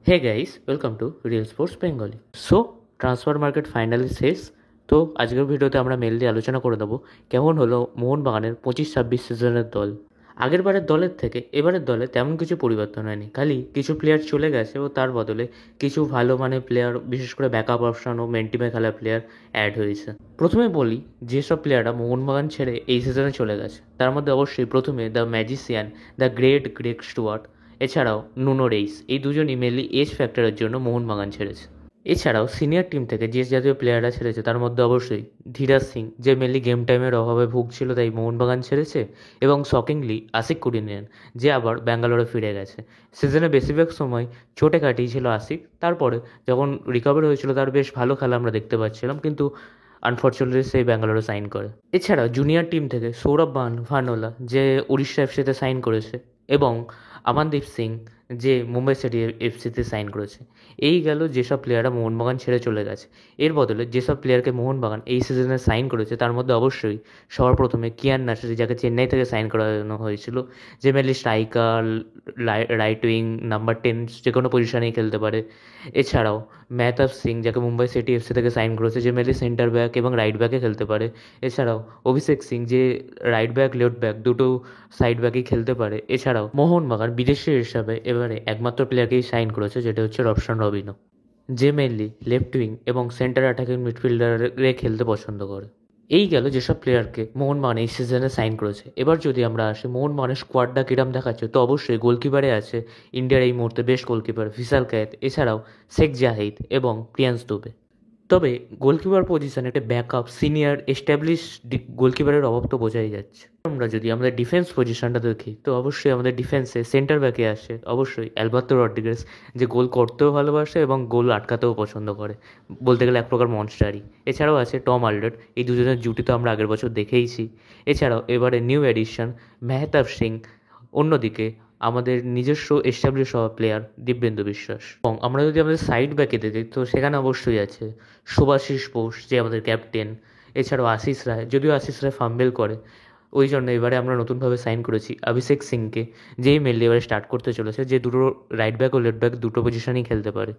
Hey guys, welcome to real sports Bengali. So transfer market finally শেষ। তো আজকের ভিডিওতে আমরা মেনলি আলোচনা করে দেবো কেমন হলো মোহনবাগানের 25-26 সিজনের দল। আগের বারের দলের থেকে এবারের দলে তেমন কিছু পরিবর্তন হয়নি, খালি কিছু প্লেয়ার চলে গেছে ও তার বদলে কিছু ভালো মানের প্লেয়ার, বিশেষ করে ব্যাকআপ অপশন ও মেন টিমে খেলা প্লেয়ার অ্যাড হয়েছে। প্রথমে বলি যেসব প্লেয়াররা মোহনবাগান ছেড়ে এই সিজনে চলে গেছে তার মধ্যে অবশ্যই প্রথমে the magician, the great Greg Stuart, এছাড়াও নুনো রেইস, এই দুজনই মেনলি এজ ফ্যাক্টরের জন্য মোহনবাগান ছেড়েছে। এছাড়াও সিনিয়র টিম থেকে যে জাতীয় প্লেয়াররা ছেড়েছে তার মধ্যে অবশ্যই ধীরাজ সিং, যে মেনলি গেম টাইমের অভাবে ভুগছিল তাই মোহনবাগান ছেড়েছে, এবং শকিংলি আশিক কুরিনিয়ান, যে আবার ব্যাঙ্গালোরে ফিরে গেছে। সিজনে বেশিরভাগ সময় চোটে কাটিয়েছিল আশিক, তারপরে যখন রিকভার হয়েছিল তার বেশ ভালো খেলা আমরা দেখতে পাচ্ছিলাম, কিন্তু আনফর্চুনেটলি সেই ব্যাঙ্গালোরে সাইন করে। এছাড়াও জুনিয়র টিম থেকে সৌরভ ভানোলা, যে উড়িষ্যা এফসিতে সাইন করেছে, এবং আমানদীপ সিং, যে মুম্বাই সিটি এফসিতে সাইন করেছে। এই গেল যেসব প্লেয়াররা মোহনবাগান ছেড়ে চলে গেছে। এর বদলে যেসব প্লেয়ারকে মোহনবাগান এই সিজনে সাইন করেছে তার মধ্যে অবশ্যই সবার প্রথমে কিয়ান নাসিরি, যাকে চেন্নাই থেকে সাইন করানো হয়েছিল, যে mainly striker, right wing, number 10 যে কোনো পজিশনেই খেলতে পারে। এছাড়াও মেহতাব সিং, যাকে মুম্বাই সিটি এফসি থেকে সাইন করেছে, যে মেনলি সেন্টার ব্যাক এবং রাইট ব্যাকে খেলতে পারে। এছাড়াও অভিষেক সিং, যে রাইট ব্যাক লেফট ব্যাক দুটো সাইড ব্যাকই খেলতে পারে। এছাড়াও মোহনবাগান বিদেশি হিসাবে এবারে একমাত্র প্লেয়ারকেই সাইন করেছে, যেটা হচ্ছে রবশন রবিনো, যে মেনলি লেফট উইং এবং সেন্টার অ্যাটাকিং মিডফিল্ডারে খেলতে পছন্দ করে। এই গেল যেসব প্লেয়ারকে মোহনবাগান এই সিজনে সাইন করেছে। এবার যদি আমরা আসি মোহনবাগানের স্কোয়াডটা কিরম দেখাচ্ছে, তো অবশ্যই গোলকিপারে আছে ইন্ডিয়ার এই মুহূর্তে বেস্ট গোলকিপার ভিশাল কায়েত, এছাড়াও শেখ জাহিদ এবং প্রিয়ান্স দুবে। তবে গোলকিপার পজিশনে একটা ব্যাকআপ সিনিয়র এস্টাবলিশ গোলকিপারের অভাব তো বোঝাই যাচ্ছে। আমরা যদি আমাদের ডিফেন্স পজিশনটা দেখি, তো অবশ্যই আমাদের ডিফেন্সে সেন্টার ব্যাকে আসে অবশ্যই অ্যালবার্তো রড্রিগেজ, যে গোল করতেও ভালোবাসে এবং গোল আটকাতেও পছন্দ করে, বলতে গেলে এক প্রকার মনস্টারই। এছাড়াও আছে টম আলডার্ট, এই দুজনের জুটি তো আমরা আগের বছর দেখেইছি। এছাড়াও এবারে নিউ এডিশন মেহতাব সিং, অন্যদিকে আমাদের নিজস্ব এস্টাবলিশ হওয়া প্লেয়ার দিব্যেন্দু বিশ্বাস। এবং আমরা যদি আমাদের সাইড ব্যাকে দেখি, তো সেখানে অবশ্যই আছে শুভাশিস বোস, যে আমাদের ক্যাপ্টেন। এছাড়াও আশিস রায়, যদিও আশিস রায় ফাম্বেল করে, ওই জন্য এবারে আমরা নতুনভাবে সাইন করেছি অভিষেক সিংকে, যেই মেনলি এবারে স্টার্ট করতে চলেছে, যে দুটো রাইট ব্যাক ও লেফট ব্যাক দুটো পজিশনেই খেলতে পারে।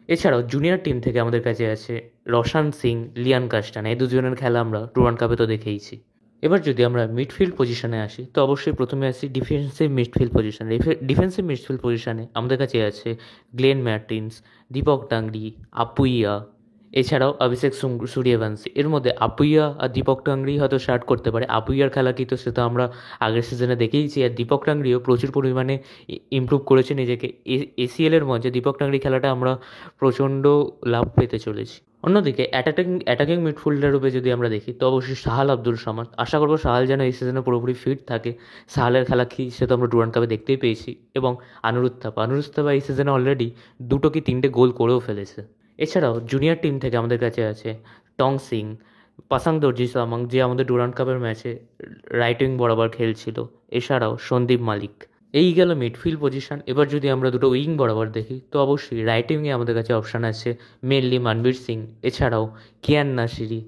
এছাড়াও জুনিয়র টিম থেকে আমাদের কাছে আছে রশান সিং, লিয়ান কাস্টানা, এই দুজনের খেলা আমরা ডুরান্ড কাপে তো দেখেইছি। এবার যদি আমরা মিডফিল্ড পজিশনে আসি, তো অবশ্যই প্রথমে আসি ডিফেন্সিভ মিডফিল্ড পজিশনে। ডিফেন্সিভ মিডফিল্ড পজিশনে আমাদের কাছে আছে গ্লেন ম্যার্টিন্স, দীপক টাংরি, আপুইয়া, এছাড়াও অভিষেক সূর্যবংশী। এর মধ্যে আপুইয়া আর দীপক টাংরি হয়তো স্টার্ট করতে পারে। আপুইয়ার খেলা কি, তো সেটা আমরা আগের সিজনে দেখেইছি, আর দীপক টাংরিও প্রচুর পরিমাণে ইমপ্রুভ করেছে নিজেকে। এসিএলের মঞ্চে দীপক টাংরি খেলাটা আমরা প্রচণ্ড লাভ পেতে চলেছি। অন্যদিকে অ্যাটাকিং মিডফিল্ডার রূপে যদি আমরা দেখি, তো অবশ্যই সাহাল আব্দুল সামাদ। আশা করবো সাহাল যেন এই সিজনে পুরোপুরি ফিট থাকে। সাহালের খেলা কি সে তো আমরা ডুরান্ড কাপে দেখতেই পেয়েছি। এবং আনুরুদ্ধ থাপা এই সিজনে অলরেডি 2 কি 3টে গোল করেও ফেলেছে। এছাড়াও জুনিয়র টিম থেকে আমাদের কাছে আছে টং সিং, পাসাং দর্জি সামাং, যে আমাদের ডুরান্ড কাপের ম্যাচে রাইট উইং বরাবর খেলছিল। এছাড়াও সন্দীপ মালিক। এই গেল মিডফিল্ড পজিশন। এবার যদি আমরা দুটো উইং বরাবর দেখি, তো অবশ্যই রাইট উইংয়ে আমাদের কাছে অপশান আছে মেনলি মনবীর সিং, এছাড়াও কিয়ান নাসিরি,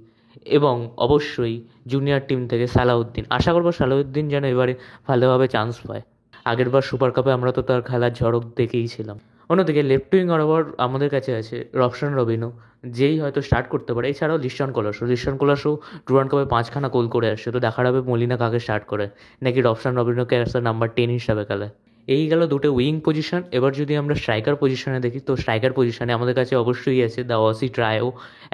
এবং অবশ্যই জুনিয়র টিম থেকে সালাউদ্দিন। আশা করবো সালাউদ্দিন যেন এবারে ভালোভাবে চান্স পায়। আগেরবার সুপার কাপে আমরা তো তার খেলার ঝড়ক দেখেইছিলাম। অন্যদিকে লেফট উইং বরাবর আমাদের কাছে আছে রবশন রবিনো, যেই হয়তো স্টার্ট করতে পারে। এছাড়াও লিস্টন কোলাসও ডুরান্ড কাপে 5খানা গোল করে আসছে। তো দেখার হবে মলিনা কাকে স্টার্ট করে, নাকি রবশন রবিনোকে আসলে নাম্বার 10 হিসাবে খেলে। এই গেল দুটো উইং পজিশন। এবার যদি আমরা স্ট্রাইকার পজিশনে দেখি, তো স্ট্রাইকার পজিশনে আমাদের কাছে অবশ্যই আছে দ্য অসি ট্রায়ো।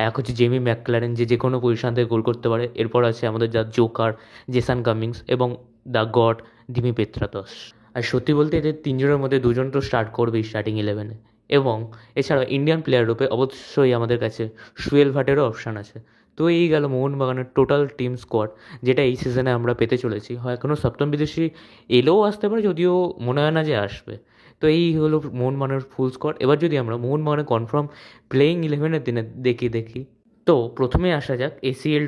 এক হচ্ছে জেমি ম্যাকক্লারেন, যে কোনো পজিশন থেকে গোল করতে পারে। এরপর আছে আমাদের যা জোকার জেসান কামিংস, এবং দ্য গড দিমি পেত্রাতস। আর সত্যি বলতে এদের 3জনের মধ্যে 2জন তো স্টার্ট করবেই স্টার্টিং 11-এ। এবং এছাড়াও ইন্ডিয়ান প্লেয়ার রূপে অবশ্যই আমাদের কাছে সুয়েল ভাটেরও অপশান আছে। তো এই গেল মোহনবাগানের টোটাল টিম স্কোয়াড, যেটা এই সিজনে আমরা পেতে চলেছি। হয় এখনও সপ্তম বিদেশি এলেও আসতে পারে, যদিও মনে হয় না যে আসবে। তো এই হলো মোহনবাগানের ফুল স্কোয়াড। এবার যদি আমরা মোহনবাগানের কনফার্ম প্লেয়িং 11-এর দিনে দেখি, তো প্রথমে আসা যাক এসিএল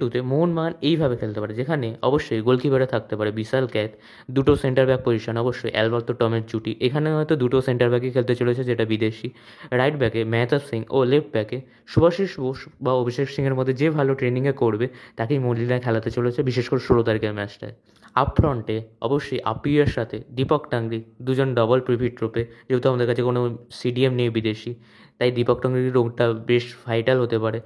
টুতে মোহনবাগান এইভাবে খেলতে পারে, যেখানে অবশ্যই গোলকিপারে থাকতে পারে বিশাল ক্যাত, দুটো সেন্টার ব্যাক পজিশন অবশ্যই অ্যালবার্তো টমের জুটি। এখানে হয়তো দুটো সেন্টার ব্যাকই খেলতে চলেছে, যেটা বিদেশি। রাইট ব্যাকে মেহতাব সিং ও লেফট ব্যাকে শুভাশিস বোস বা অভিষেক সিংয়ের মধ্যে যে ভালো ট্রেনিংয়ে করবে তাকেই মলিনায় খেলাতে চলেছে, বিশেষ করে 16 তারিখের ম্যাচটায়। আপ ফ্রন্টে অবশ্যই আপিয়ার সাথে দীপক টাংরি দুজন ডবল প্রিভিট রূপে, যেহেতু আমাদের কাছে কোনো সিডিএম নেই বিদেশি, তাই দীপক টাংরির রোগটা বেশ ভাইটাল হতে পারে।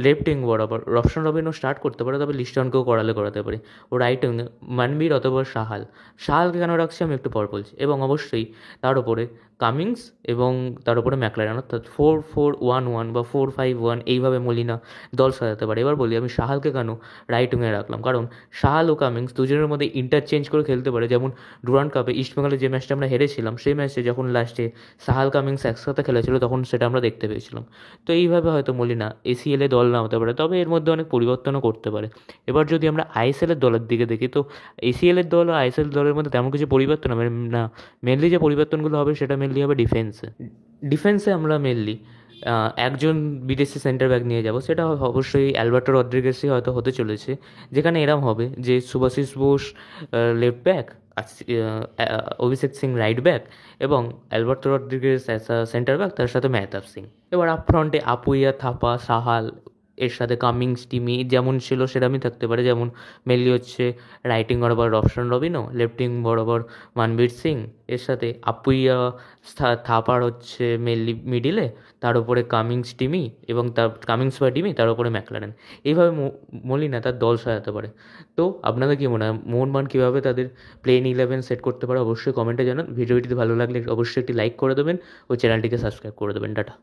লেফট উইং বরাবর রবশন রবিনও স্টার্ট করতে পারে, তবে লিস্টনকেও করাতে পারে। ও রাইট উইং মানবীর অথবা সাহালকে কেন রাখছি আমি একটু পর বলছি। এবং অবশ্যই তার উপরে কামিংস এবং তার উপরে ম্যাকলারেন, অর্থাৎ 4-4-1-1 বা 4-5-1 এইভাবে মলিনা দল সাজাতে পারে। এবার বলি আমি সাহালকে কেন রাইট উইংয়ে রাখলাম, কারণ সাহাল ও কামিংস দুজনের মধ্যে ইন্টারচেঞ্জ করে খেলতে পারে। যেমন ডুরান্ড কাপে ইস্টবেঙ্গলের যে ম্যাচটা আমরা হেরেছিলাম, সেই ম্যাচে যখন লাস্টে সাহাল কামিংস একসাথে খেলেছিল তখন সেটা আমরা দেখতে পেয়েছিলাম। তো এইভাবে হয়তো মলিনা এসিএলে দল না হতে পারে, তবে এর মধ্যে অনেক পরিবর্তনও করতে পারে। এবার যদি আমরা আইএসএলের দলের দিকে দেখি, তো এসিএলের দল ও আইএসএল দলের মধ্যে তেমন কিছু পরিবর্তন হবে না। মেনলি যে পরিবর্তনগুলো হবে সেটা মেনলি হবে ডিফেন্সে আমরা মেনলি একজন বিদেশি সেন্টার ব্যাক নিয়ে যাব, সেটা অবশ্যই অ্যালবার্টো রদ্রিগেসই হয়তো হতে চলেছে। যেখানে এরম হবে যে Subhashis Bose left back, Abhishek Singh right back এবং Alberto Rodrigues as centre back, তার সাথে মেহতাব সিং। এবার আপ ফ্রন্টে আপুইয়া, থাপা, সাহাল, এর সাথে কামিংস, টিমি যেমন ছিল সেরকমই থাকতে পারে। যেমন মেনলি হচ্ছে রাইটিং বরাবর রবশন রবিনো, লেফটিং বরাবর মানবীর সিং, এর সাথে আপুইয়া, থাপার হচ্ছে মেনলি মিডিলে, তার উপরে কামিংস টিমি এবং তার কামিংস বা টিমি, তার উপরে ম্যাকলারেন। এইভাবে মলিনা তার দল সাজাতে পারে। তো আপনাদের কী মনে হয় মোহনবাগান কীভাবে তাদের প্লেইং 11 সেট করতে পারে? অবশ্যই কমেন্টে জানান। ভিডিওটি ভালো লাগলে অবশ্যই একটি লাইক করে দেবেন ও চ্যানেলটিকে সাবস্ক্রাইব করে দেবেন। টাটা।